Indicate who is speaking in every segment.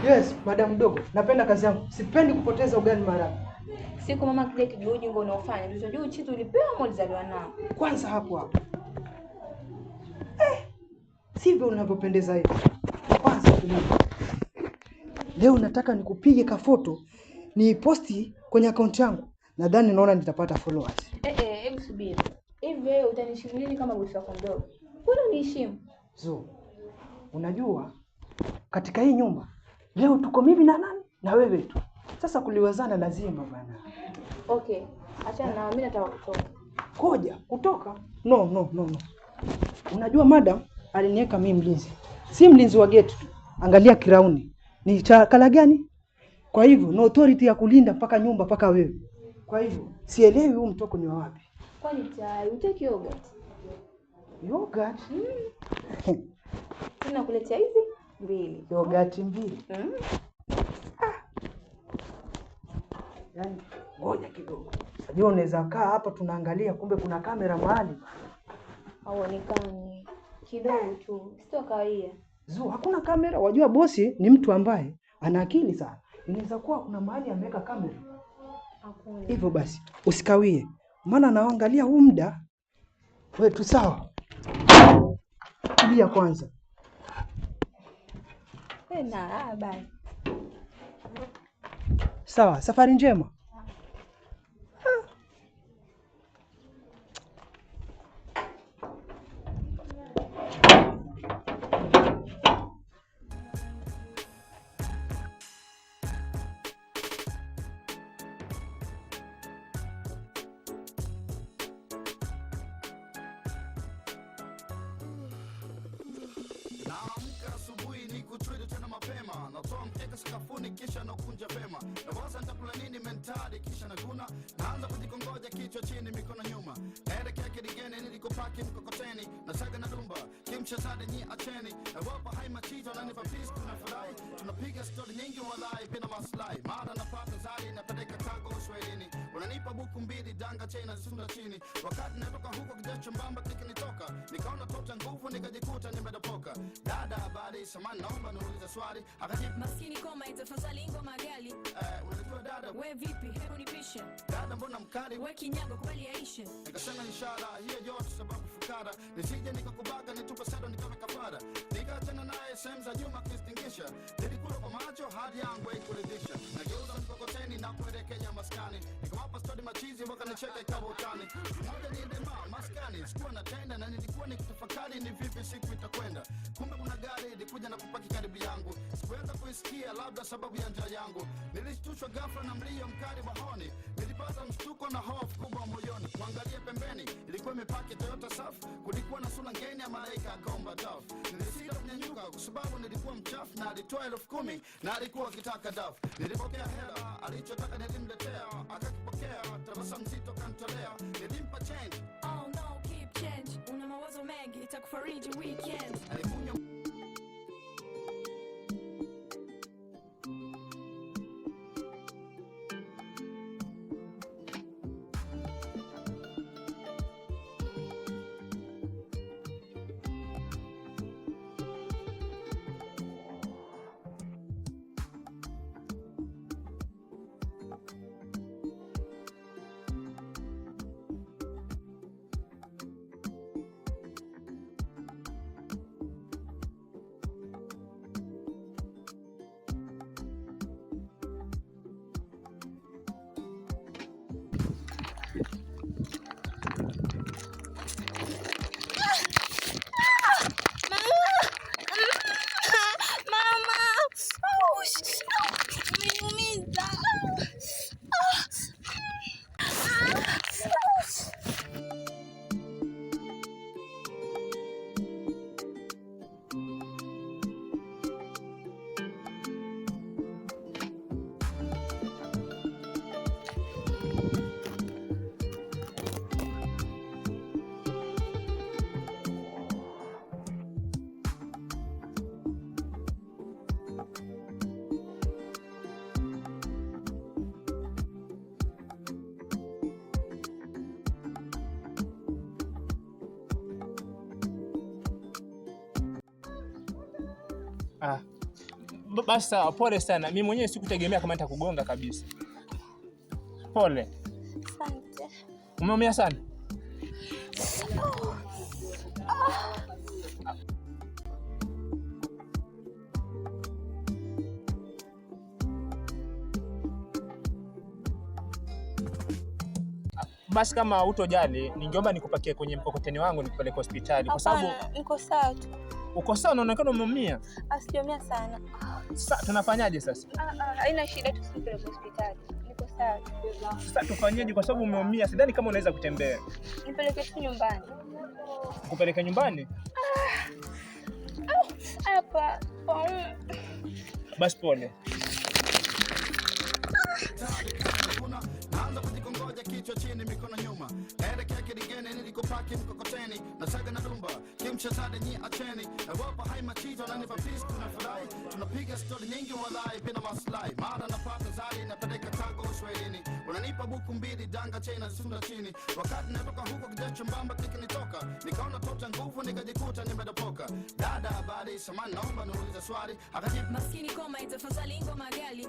Speaker 1: Yes, madam mdogo. Napenda kazi yangu. Sipendi kupoteza ugali mara.
Speaker 2: Siku mama kile kijuju ngo unaofanya. Tutojua chitu ulipewa au ulizaliwa nao.
Speaker 1: Kwanza hapo. Sivyo unavyopendeza hivi. Kwanza leo nataka nikupige kafoto ni posti kwenye account yangu. Nadhani naona nitapata followers.
Speaker 2: Hebu subiri. Hivi wewe utaniheshimu nini kama bosi wako mdogo? Mbona uniheshimu?
Speaker 1: Zo. Unajua katika hii nyumba leo tuko mimi na nani? Na wewe tu. Sasa kuliwazana lazima bana.
Speaker 2: Okay. Acha na mimi nataka kutoka.
Speaker 1: Koja, kutoka? No. Unajua madam aliniweka mimi mlinzi. Si mlinzi wa gate tu. Angalia kirauni. Ni chakala gani? Kwa hivyo no authority ya kulinda mpaka nyumba mpaka wewe. Kwa hivyo sielewi huu mtoko ni wa wapi.
Speaker 2: Kwani tayari utaki yogurt?
Speaker 1: Yogurt?
Speaker 2: Tunakuletea hizi 2.
Speaker 1: Yogurt 2. Yaani ngoja kidogo. Unajua unaweza kaa hapa tunaangalia kumbe kuna kamera mahali.
Speaker 2: Haonekani. Kidogo tu. Sio kawaida.
Speaker 1: Zo, hakuna kamera. Wajua bosi ni mtu ambaye ana akili sana. Inaweza kuwa kuna mahali ameweka kamera.
Speaker 2: Hakuna.
Speaker 1: Hivyo basi, usikawie. Maana naangalia huu muda. Wewe tu sawa. Tulia kwanza.
Speaker 2: Bye.
Speaker 1: Sawa, safari njema.
Speaker 3: Naamka asubuhi niko trade tena mapema. Natoa mkeka sakafuni kisha nakunja pema. Nawaza nitakula nini mentali kisha naguna. Naanza kujikongoja kichwa chini mikono nyuma. Naelekea kidigeni nilikopaki mkokoteni. Nasaga na dumba kimchezade nyi acheni. Nawapa hai machito nanipa peace tunafurahi. Tunapiga story nyingi walai bila maslahi. Mara napata zari napeleka kago Uswahilini. Unanipa buku 2 danga chena zisunda chini. Wakati natoka huko kijacho mbamba kikinitoka. Nikaona tota nguvu nikajikuta nimedopoka. Dada habari samani naomba niulize swali. Akajibu
Speaker 4: maskini koma itafadhali ngoma gali.
Speaker 3: Unajua dada
Speaker 4: we vipi hebu nipishe.
Speaker 3: Dada mbona mkali
Speaker 4: we kinyago kubali yaishe.
Speaker 3: Nikasema inshallah hiyo yote sababu fukara. Nisije nikakubaga nitupe sado nikawe kafara. Nikaachana naye sehemu za nyuma kistingisha. Nilikula kwa macho hadi yangu haikuridhisha. Nageuza mkokoteni na kuelekea maskani. Nikamwapa story machizi wakanicheka ikawa utani. Mmoja niende maskani sikuwa natenda na nilikuwa nikitafakari ni vipi siku itakwenda. Kumbe kuna gari ilikuja na kupaki karibu yangu. Sikuweza kuisikia labda sababu ya njaa yangu. Nilishtushwa ghafla na mlio mkali wa honi. Nilipata mshtuko na hofu kubwa moyoni. Kuangalia pembeni ilikuwa imepaki Toyota Surf. Kulikuwa na sura ngeni ya malaika akaomba dafu. Nilisita kunyanyuka kwa sababu nilikuwa mchafu na alitoa 10,000 na alikuwa akitaka dafu. Nilipokea hela alichotaka nilimletea. Akakipokea tabasamu mzito kanitolea. Nilimpa change.
Speaker 4: Oh no keep change. Una mawazo mengi itakufariji weekend.
Speaker 3: Alimunya
Speaker 5: Basi sawa, pole sana. Mimi mwenyewe sikutegemea kama nitakugonga kabisa. Pole.
Speaker 2: Asante.
Speaker 5: Umeumia sana? Basi kama hutojali, ningeomba nikupakie kwenye mkokoteni wangu nikupeleke hospitali kwa sababu
Speaker 2: niko sawa tu.
Speaker 5: Uko sawa, unaonekana umeumia.
Speaker 2: Sijaumia sana.
Speaker 5: Sasa tunafanyaje sasa?
Speaker 2: Haina shida, tusipeleke hospitali. Niko sawa.
Speaker 5: Sasa tufanyeje kwa sababu umeumia? Sidhani kama unaweza kutembea.
Speaker 2: Nipeleke tu nyumbani.
Speaker 5: Nikupeleke nyumbani?
Speaker 2: Hapa.
Speaker 5: Basi pole.
Speaker 3: Naanza kujikongoja kichwa chini mikono nyuma. Elekea kidigeni nilikopaki mkokoteni. Nasaga na rumba, kimshazade nyi acheni. Nawapa hai machito na nipa peace tunafurahi. Tunapiga story nyingi walai bila maslahi. Mara napata zari napeleka kago Uswahilini. Unanipa buku mbili danga chena zisunda chini. Wakati natoka huko kijacho mbamba kikinitoka. Nikaona tota nguvu nikajikuta nimedopoka. Dada habari samani naomba niulize swali. Akajibu
Speaker 4: Maskini koma itafadhali ngoma gali.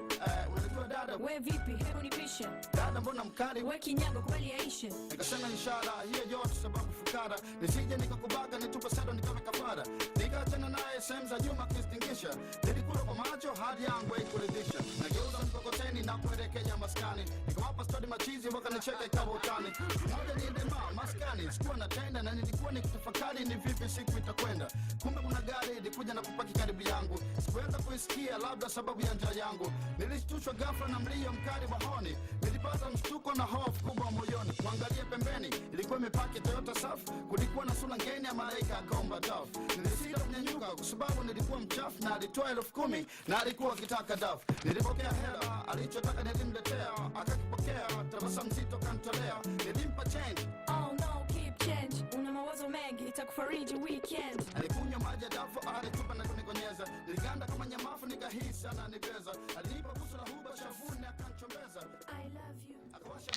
Speaker 3: unajua dada
Speaker 4: We vipi, hebu nipishe.
Speaker 3: dada mbona mkali
Speaker 4: We kinyago kubali yaishe.
Speaker 3: nikasema inshallah hiyo yote sababu fukara nisije nikakubaga nitupe sado nikawe kafara nikaachana naye sehemu za nyuma kistingisha nilikula kwa macho hadi yangu haikuridhisha nageuza mkokoteni na kuelekea maskani nikawapa stori machizi wakanicheka ikawa utani moja niende maskani sikuwa na tenda na nilikuwa nikitafakari ni vipi siku itakwenda kumbe kuna gari ilikuja na kupaki karibu yangu sikuweza kuisikia labda sababu ya njaa yangu nilishtushwa ghafla na mlio mkali wa honi nilipata mshtuko na hofu kubwa moyoni kuangalia pembeni ilikuwa imepaki Toyota Surf kulikuwa na sura ngeni ya malaika akaomba taf nilisita kunyanyuka kwa sababu nilikuwa mchafu na alitoa 10,000 na alikuwa akitaka daf nilipokea hela alichotaka nilimletea akakipokea tabasamu zito kantolea nilimpa change
Speaker 4: Oh no, keep change. Una mawazo mengi itakufariji weekend.
Speaker 3: alikunywa maji ya dafu alitupa na kunikonyeza niliganda kama nyamafu nikahisi ananibeza alinipa busu la huba shavuni akanchombeza
Speaker 4: I love you.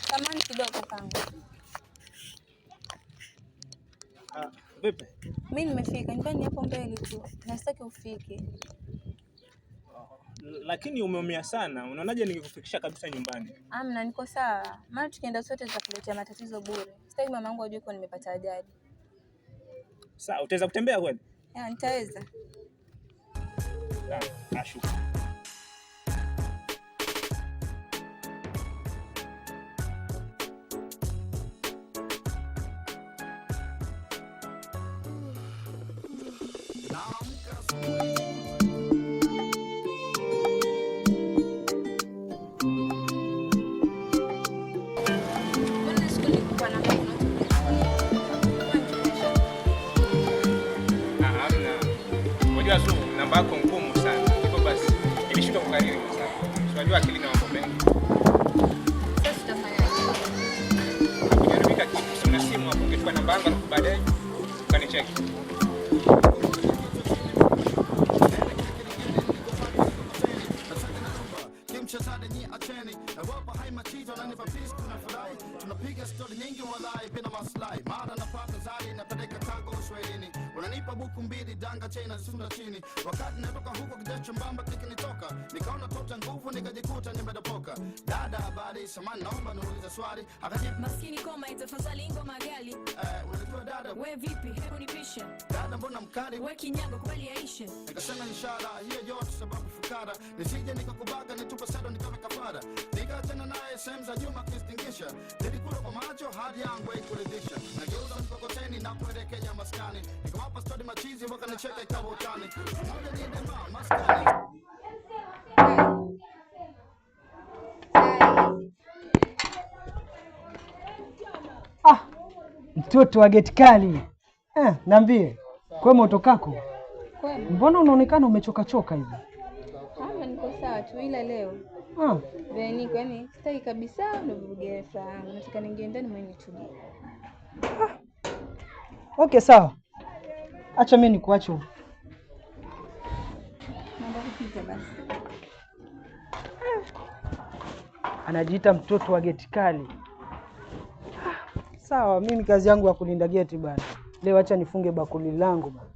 Speaker 2: Samahani kidogo kangu.
Speaker 5: Vipi?
Speaker 2: Mimi nimefika nyumbani hapo mbele tu. Nasitaki ufike.
Speaker 5: Lakini umeumia sana. Unaonaje ningekufikisha kabisa nyumbani?
Speaker 2: Amna, niko sawa. Maana tukienda sote tutakuletea matatizo bure. Sitaki mamangu ajue kwa nimepata ajali.
Speaker 5: Sawa, utaweza kutembea kweli?
Speaker 2: Nitaweza.
Speaker 5: Ashuka.
Speaker 2: Mbona siku nilikupa namba yako?
Speaker 5: Hamna. Unajua tu namba yako ngumu sana. Hivyo basi nilishindwa kukariri kwa sababu unajua akili na mambo mengi.
Speaker 2: Sasa tutafanyaje?
Speaker 5: Kujaribika kitu. Una simu hapo, ungechukua namba yangu alafu baadaye ukanicheki.
Speaker 3: kimshazade nyi acheni nawapa hai machito na nipa peace tunafurahi tunapiga story nyingi walai bila maslahi mara napata zari napeleka kago Uswahilini unanipa buku mbili danga chena zisunda chini wakati natoka huko kijacho mbamba kikinitoka nikaona tota nguvu nikajikuta nimedopoka dada habari samani naomba niulize swali akajibu
Speaker 4: Maskini koma itafadhali ngoma gali.
Speaker 3: unajua dada
Speaker 4: We vipi, hebu nipishe.
Speaker 3: dada mbona mkali
Speaker 4: We kinyago kubali yaishe.
Speaker 3: nikasema inshallah hiyo yote sababu fukara nisije nikakubaga nitupe sado nikawe kafara nikaachana naye sehemu za nyuma kistingisha nilikula kwa macho hadi yangu haikuridhisha nageuza mkokoteni na kuelekea maskani nikawapa stori machizi wakanicheka ikawa utani moja niende maskani
Speaker 1: Mtoto wa geti kali. Niambie. Kwema utokako?
Speaker 2: Kwema.
Speaker 1: Mbona unaonekana umechoka choka hivi?
Speaker 2: Niko sawa tu ila leo. Vile niko yani sitaki kabisa ndo vuruge furaha yangu. Nataka niingie ndani mwenye nitulie.
Speaker 1: Okay, sawa. Acha mimi nikuache.
Speaker 2: Naomba kupita basi.
Speaker 1: Anajiita mtoto wa geti kali. Sawa, mimi kazi yangu ya kulinda geti bana. Leo acha nifunge bakuli langu bana.